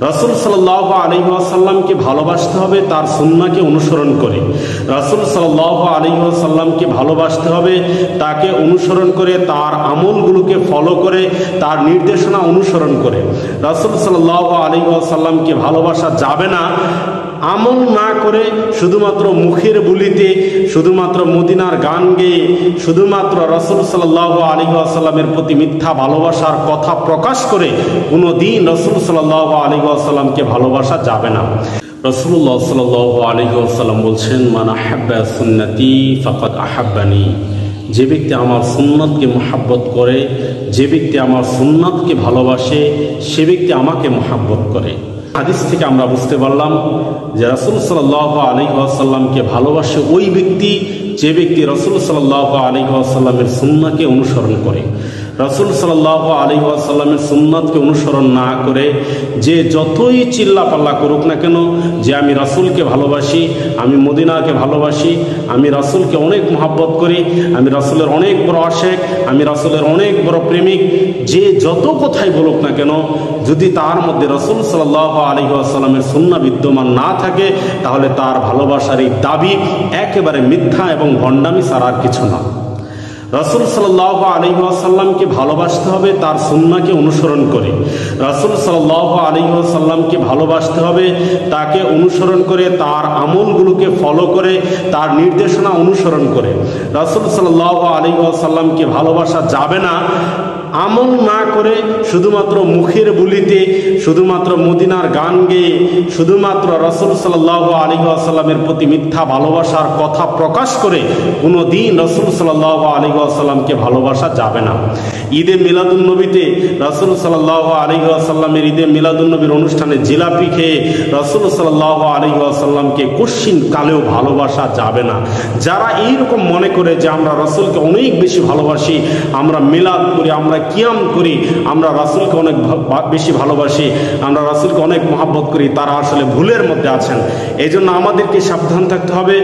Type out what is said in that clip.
রাসূল সাল্লাল্লাহু আলাইহি ওয়াসাল্লামকে ভালোবাসতে হবে তার সুন্নাহকে অনুসরণ করে। রাসূল সাল্লাল্লাহু আলাইহি ওয়াসাল্লামকে ভালোবাসতে হবে তাকে অনুসরণ করে, তার আমলগুলোকে ফলো করে, তার নির্দেশনা অনুসরণ করে। রাসূল সাল্লাল্লাহু আলাইহি ওয়াসাল্লামকে ভালোবাসা যাবে না আমল না করে, শুধুমাত্র মুখের বুলিতে, শুধুমাত্র মদিনার গান গেয়ে, শুধুমাত্র রাসূল সাল্লাল্লাহু আলাইহি ওয়াসাল্লামের প্রতি মিথ্যা ভালোবাসার কথা প্রকাশ করে কোনোদিন রাসূল সাল্লাল্লাহু আলাইহি ওয়াসাল্লামকে ভালোবাসা যাবে না। রাসূলুল্লাহ সাল্লাল্লাহু আলাইহি ওয়াসাল্লাম বলছেন, মান আহাব্বা সুন্নতি ফাকাদ আহাব্বানি। যে ব্যক্তি আমার সুন্নাতকে মুহাব্বত করে, যে ব্যক্তি আমার সুন্নাতকে ভালোবাসে, সে ব্যক্তি আমাকে মুহাব্বত করে। হাদিস থেকে আমরা বুঝতে পারলাম যে রাসূল সাল্লাল্লাহু আলাইহি ওয়াসাল্লামকে ভালোবাসে ওই ব্যক্তি যে ব্যক্তি রাসূল সাল্লাল্লাহু আলাইহি ওয়াসাল্লামের সুন্নাহকে অনুসরণ করে। রাসূল সাল্লাল্লাহু আলাইহি ওয়াসাল্লামের সুন্নাতকে অনুসরণ না করে যে যতই চিল্লাপাল্লা করুক না কেন যে আমি রাসূলকে ভালোবাসি, আমি মদিনাকে ভালোবাসি, আমি রাসূলকে অনেক মহব্বত করি, আমি রাসূলের অনেক বড় আশেক, আমি রাসূলের অনেক বড় প্রেমিক, যে যত কথাই বলুক না কেন, যদি তার মধ্যে রাসূল সাল্লাল্লাহু আলাইহি ওয়াসাল্লামের সুন্নাহ বিদ্যমান না থাকে, তাহলে তার ভালোবাসার এই দাবি একেবারে মিথ্যা এবং ভণ্ডামি ছাড়া আর কিছু না। রাসূল সাল্লাল্লাহু আলাইহি ওয়াসাল্লামকে ভালোবাসতে হবে তার সুন্নাহকে অনুসরণ করে। রাসূল সাল্লাল্লাহু আলাইহি ওয়াসাল্লামকে ভালোবাসতে হবে তাকে অনুসরণ করে, তার আমলগুলোকে ফলো করে, তার নির্দেশনা অনুসরণ করে। রাসূল সাল্লাল্লাহু আলাইহি ওয়াসাল্লামকে ভালোবাসা যাবে না আমল না করে, শুধুমাত্র মুখের বুলিতে, শুধুমাত্র মদিনার গান গেয়ে, শুধুমাত্র রাসূল সাল্লাল্লাহু আলাইহি ওয়াসাল্লামের প্রতি মিথ্যা ভালোবাসার কথা প্রকাশ করে কোনোদিন রাসূল সাল্লাল্লাহু আলাইহি ওয়াসাল্লামকে ভালোবাসা যাবে না। ঈদে মিলাদুন্নবীতে রাসূল সাল্লাল্লাহু আলাইহি ওয়াসাল্লামের ঈদে মিলাদুন্নবীর অনুষ্ঠানে জিলাপি খেয়ে রাসূল সাল্লাল্লাহু আলাইহি ওয়াসাল্লামকে কোশ্চিন কালেও ভালোবাসা যাবে না। যারা এইরকম মনে করে যে আমরা রাসূলকে অনেক বেশি ভালোবাসি, আমরা মিলাদ করি, আমরা কিয়াম করি, আমরা রাসূলকে অনেক বেশি ভালোবাসি, আমরা রাসূলকে অনেক মহব্বত করি, তারা আসলে ভুলের মধ্যে আছেন। এই জন্য আমাদেরকে সাবধান থাকতে হবে।